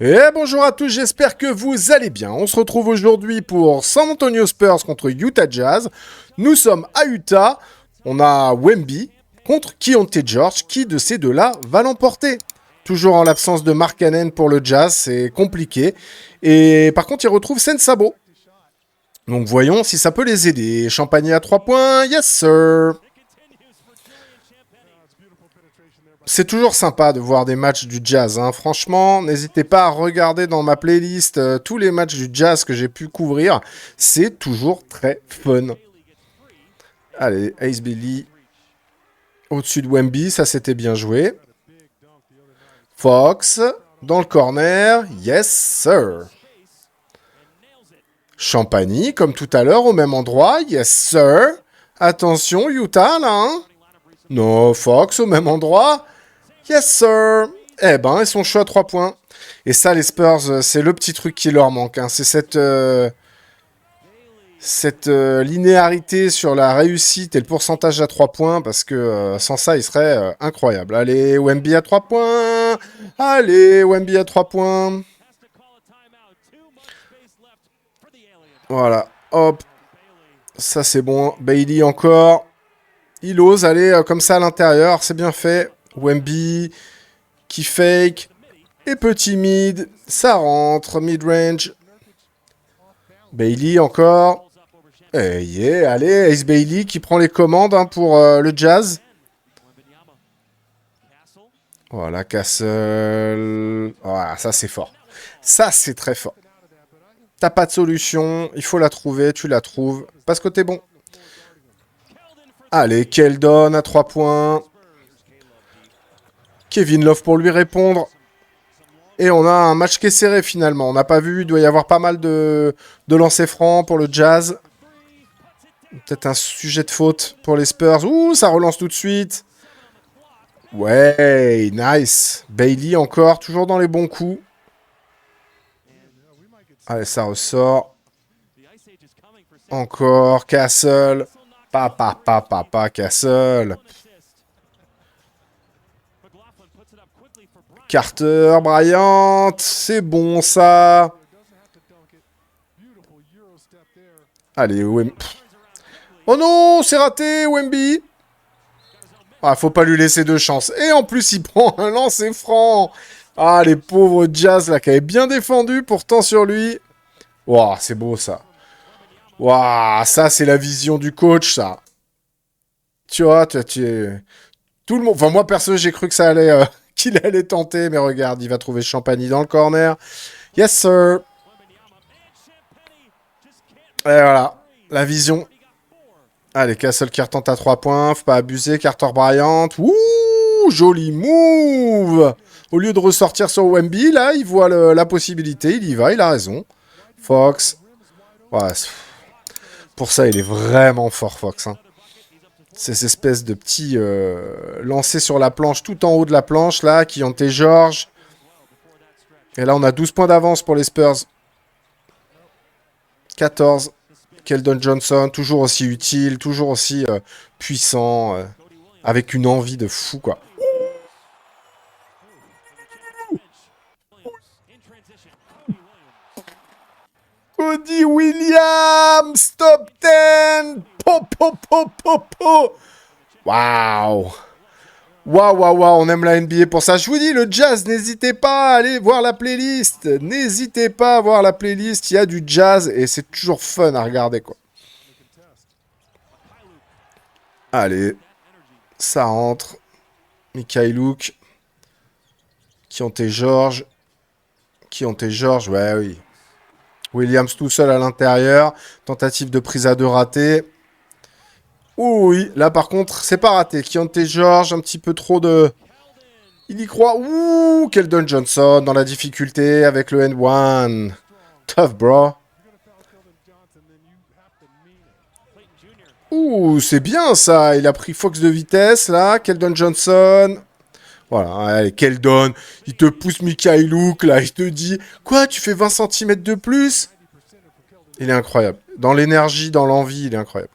Et bonjour à tous, j'espère que vous allez bien. On se retrouve aujourd'hui pour San Antonio Spurs contre Utah Jazz. Nous sommes à Utah, on a Wemby contre Keyonte George. Qui de ces deux-là va l'emporter? Toujours en l'absence de Mark Cannon pour le Jazz, c'est compliqué. Et par contre, il retrouve Sensabo. Donc voyons si ça peut les aider. Champagné à 3 points, yes sir. C'est toujours sympa de voir des matchs du Jazz, hein. Franchement, n'hésitez pas à regarder dans ma playlist tous les matchs du Jazz que j'ai pu couvrir. C'est toujours très fun. Allez, Ace Bailey au-dessus de Wemby, ça c'était bien joué. Fox, dans le corner, yes sir. Champagny, comme tout à l'heure, au même endroit, yes sir. Attention, Utah, là, hein. Non, Fox, au même endroit, yes sir. Eh ben, ils sont chauds à 3 points. Et ça, les Spurs, c'est le petit truc qui leur manque, hein. C'est cette linéarité sur la réussite et le pourcentage à 3 points, parce que sans ça, il serait incroyable. Allez, Wemby à 3 points. Allez, Wemby à 3 points. Voilà, hop. Ça, c'est bon. Bailey encore. Il ose aller comme ça à l'intérieur. C'est bien fait. Wemby qui fake. Et petit mid. Ça rentre. Mid-range. Bailey encore. Et yeah, allez, Ace Bailey qui prend les commandes, hein, pour le Jazz. Voilà, Castle. Voilà, ça c'est fort. Ça c'est très fort. T'as pas de solution, il faut la trouver, tu la trouves, parce que t'es bon. Allez, Keldon à 3 points. Kevin Love pour lui répondre. Et on a un match qui est serré finalement. On n'a pas vu, il doit y avoir pas mal de lancers francs pour le Jazz. Peut-être un sujet de faute pour les Spurs. Ouh, ça relance tout de suite. Ouais, nice. Bailey encore, toujours dans les bons coups. Allez, ça ressort. Encore, Castle. Papa, Castle. Carter, Bryant. C'est bon, ça. Allez, Wemby. Oh non, c'est raté, Wemby. Ah, faut pas lui laisser de chance. Et en plus, il prend un lancer franc. Ah, les pauvres Jazz, là, qui avaient bien défendu, pourtant sur lui. Waouh, c'est beau, ça. Waouh, ça, c'est la vision du coach, ça. Tu vois, tout le monde... Enfin, moi, perso, j'ai cru que ça allait... qu'il allait tenter, mais regarde, il va trouver Champagny dans le corner. Yes, sir. Et voilà, la vision. Allez, Castle qui retente à 3 points, faut pas abuser. Carter Bryant, ouh, joli move. Au lieu de ressortir sur Wemby, là, il voit la possibilité, il y va, il a raison. Fox. Ouais, pour ça, il est vraiment fort, Fox, hein. Ces espèces de petits lancers sur la planche, tout en haut de la planche, là, qui ont été George. Et là, on a 12 points d'avance pour les Spurs. 14. Keldon Johnson, toujours aussi utile, toujours aussi puissant, avec une envie de fou, quoi. Cody Williams, top 10. Po, po, po, po, po. Waouh. Waouh, on aime la NBA pour ça. Je vous dis, le Jazz, n'hésitez pas à aller voir la playlist. N'hésitez pas à voir la playlist, il y a du Jazz et c'est toujours fun à regarder, quoi. Allez, ça rentre. Mikhailuk. Keyonte George. Ouais, oui. Williams tout seul à l'intérieur. Tentative de prise à deux ratée. Ouh, oui, là par contre, c'est pas raté. Keyonte George, un petit peu trop de... Il y croit. Ouh, Keldon Johnson dans la difficulté avec le N1. Tough, bro. Ouh, c'est bien ça. Il a pris Fox de vitesse, là. Keldon Johnson. Voilà, allez, Keldon. Il te pousse Mikhailuk, là. Il te dit, quoi, tu fais 20 cm de plus? Il est incroyable. Dans l'énergie, dans l'envie, il est incroyable.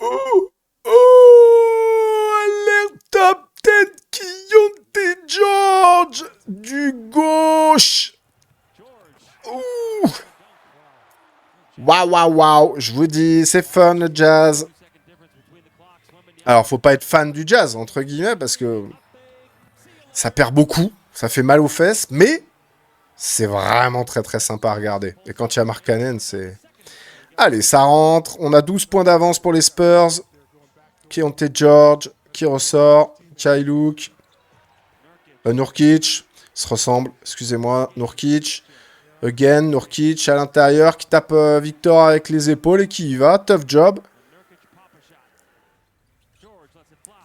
Oh, oh, alerte top 10 Keyonte du gauche. Ouh. Waouh, waouh, waouh. Je vous dis, c'est fun le Jazz. Alors, faut pas être fan du Jazz, entre guillemets, parce que ça perd beaucoup. Ça fait mal aux fesses, mais c'est vraiment très très sympa à regarder. Et quand il y a Markkanen, c'est... Allez, ça rentre. On a 12 points d'avance pour les Spurs. Keontae George qui ressort. Kyle Luke. Nurkic. Se ressemble. Excusez-moi. Nurkic. Again. Nurkic à l'intérieur qui tape Victor avec les épaules et qui y va. Tough job.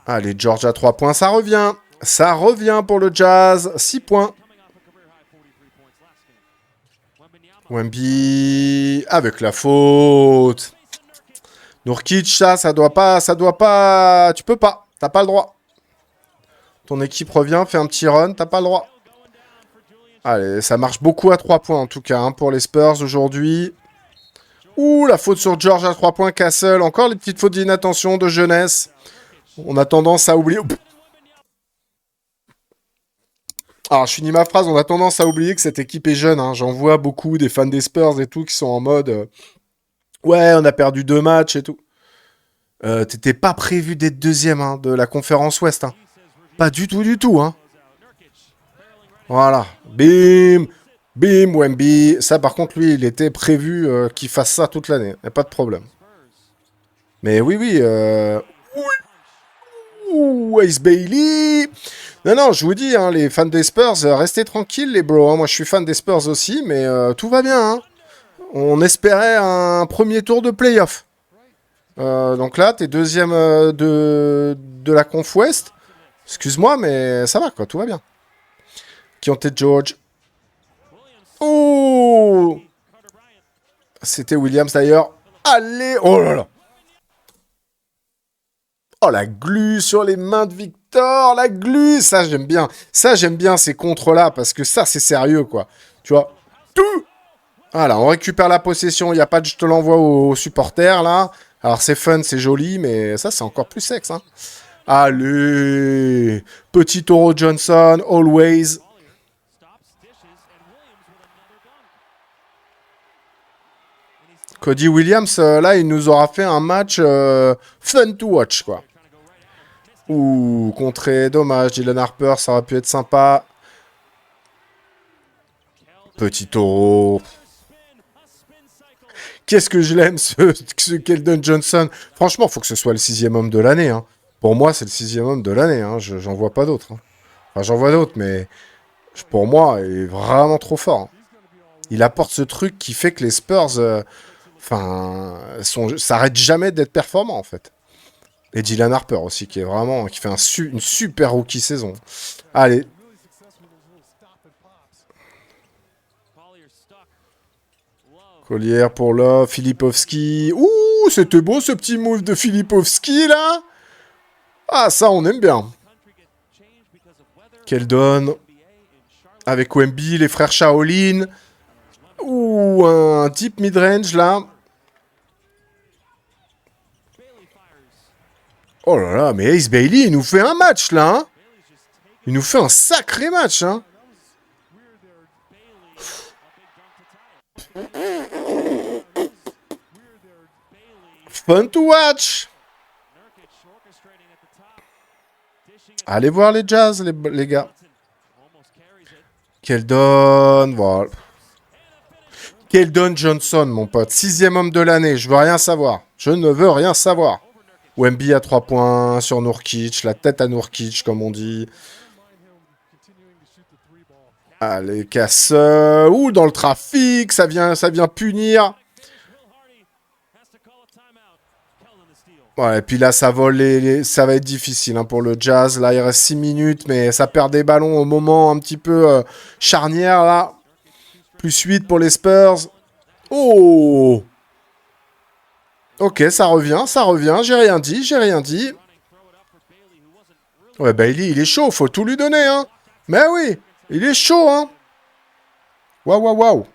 Allez, George à 3 points. Ça revient. Ça revient pour le Jazz. 6 points. Wemby avec la faute. Nurkic, ça doit pas... Tu peux pas. T'as pas le droit. Ton équipe revient, fait un petit run, t'as pas le droit. Allez, ça marche beaucoup à 3 points en tout cas, hein, pour les Spurs aujourd'hui. Ouh, la faute sur George à 3 points, Castle. Encore les petites fautes d'inattention, de jeunesse. On a tendance à oublier... Alors, je finis ma phrase, on a tendance à oublier que cette équipe est jeune. Hein. J'en vois beaucoup, des fans des Spurs et tout, qui sont en mode... ouais, on a perdu 2 matchs et tout. T'étais pas prévu d'être deuxième hein, de la conférence Ouest. Hein. Pas du tout. Hein. Voilà. Bim. Bim, Wemby. Ça, par contre, lui, il était prévu qu'il fasse ça toute l'année. Y a pas de problème. Mais oui. Ouh, Ace Bailey. Non, je vous dis, hein, les fans des Spurs, restez tranquilles, les bros. Hein. Moi, je suis fan des Spurs aussi, mais tout va bien. Hein. On espérait un premier tour de playoff. Donc là, t'es deuxième de la Conf Ouest. Excuse-moi, mais ça va, quoi. Tout va bien. Keontae George. Oh! C'était Williams, d'ailleurs. Allez! Oh là là! Oh, la glu sur les mains de Victor! La glu! Ça, j'aime bien. Ça, j'aime bien ces contres-là, parce que ça, c'est sérieux, quoi. Tu vois? Tout! Voilà, on récupère la possession. Il n'y a pas de je te l'envoie aux supporters, là. Alors, c'est fun, c'est joli, mais ça, c'est encore plus sexe, hein. Allez! Petit Toro Johnson, always. Cody Williams, là, il nous aura fait un match fun to watch, quoi. Ouh, contré, dommage. Dylan Harper, ça aurait pu être sympa. Petit taureau. Qu'est-ce que je l'aime, ce Keldon Johnson. Franchement, faut que ce soit le 6e homme de l'année. Hein. Pour moi, c'est le 6e homme de l'année. Hein. J'en vois pas d'autres. Hein. Enfin, j'en vois d'autres, mais pour moi, il est vraiment trop fort. Hein. Il apporte ce truc qui fait que les Spurs... s'arrête jamais d'être performant en fait. Et Dylan Harper aussi qui fait une super rookie saison. Allez. Collier pour Love, Filipovski. Ouh, c'était beau ce petit move de Filipovski là. Ah, ça on aime bien. Keldon. Avec Wemby, les frères Shaolin. Ouh, un deep mid-range là. Oh là là, mais Ace Bailey, il nous fait un match, là. Hein, il nous fait un sacré match, hein. Fun to watch. Allez voir les Jazz, les gars. Keldon, voilà. Keldon Johnson, mon pote. 6e homme de l'année, je veux rien savoir. Je ne veux rien savoir. Wemby à 3 points sur Nurkic, la tête à Nurkic, comme on dit. Allez, casse. Ouh, dans le trafic, ça vient punir. Ouais, et puis là, ça vole ça va être difficile hein, pour le Jazz. Là, il reste 6 minutes, mais ça perd des ballons au moment un petit peu charnière, là. Plus 8 pour les Spurs. Oh! Ok, ça revient. J'ai rien dit. Ouais, Bailey, il est chaud. Faut tout lui donner, hein. Mais oui, il est chaud, hein. Waouh.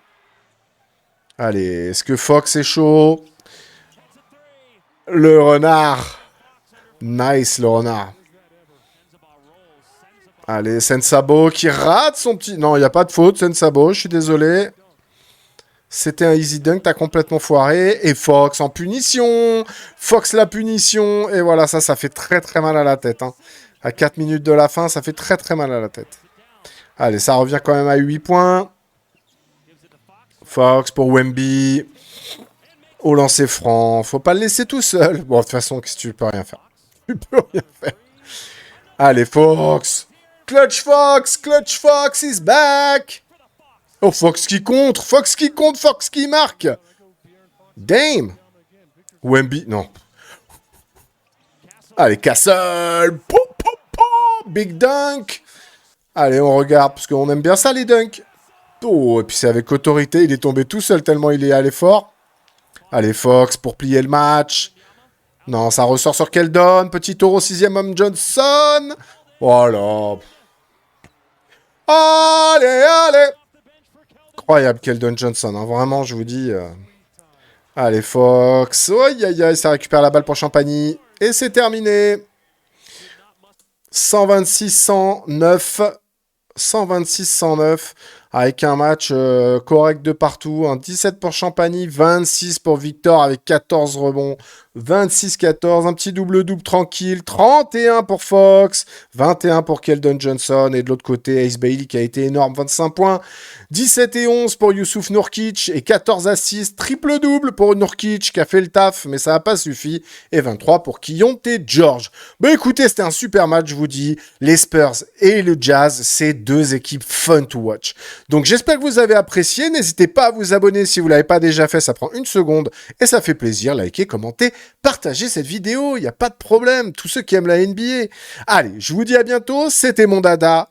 Allez, est-ce que Fox est chaud? Le renard. Nice, le renard. Allez, Sensabo qui rate son petit... Non, il n'y a pas de faute, Sensabo, je suis désolé. C'était un easy dunk, t'as complètement foiré. Et Fox en punition. Fox la punition. Et voilà, ça fait très très mal à la tête. Hein. À 4 minutes de la fin, ça fait très très mal à la tête. Allez, ça revient quand même à 8 points. Fox pour Wemby. Au lancer franc. Faut pas le laisser tout seul. Bon, de toute façon, qu'est-ce que tu peux rien faire. Tu peux rien faire. Allez, Fox. Clutch Fox is back. Oh, Fox qui contre, Fox qui marque. Dame. Wemby, non. Allez, Castle. Pou, pou, pou. Big dunk. Allez, on regarde, parce qu'on aime bien ça, les dunks. Oh, et puis c'est avec autorité, il est tombé tout seul tellement il est allé fort. Allez, Fox pour plier le match. Non, ça ressort sur Keldon. Petit tour au 6e homme Johnson. Voilà. Allez. Incroyable, Keldon Johnson. Hein. Vraiment, je vous dis. Allez, Fox. Aïe, aïe, aïe, ça récupère la balle pour Champagny. Et c'est terminé. 126-109. 126-109. Avec un match correct de partout. Un 17 pour Champagny, 26 pour Victor avec 14 rebonds. 26-14, un petit double-double tranquille. 31 pour Fox, 21 pour Keldon Johnson. Et de l'autre côté, Ace Bailey qui a été énorme, 25 points. 17 et 11 pour Youssouf Nourkic et 14 assists. Triple-double pour Nourkic qui a fait le taf, mais ça n'a pas suffi. Et 23 pour Keyonte George. Bah écoutez, c'était un super match, je vous dis. Les Spurs et le Jazz, c'est deux équipes fun to watch. Donc j'espère que vous avez apprécié. N'hésitez pas à vous abonner si vous ne l'avez pas déjà fait. Ça prend une seconde et ça fait plaisir. Likez, commentez, partagez cette vidéo. Il n'y a pas de problème. Tous ceux qui aiment la NBA. Allez, je vous dis à bientôt. C'était mon dada.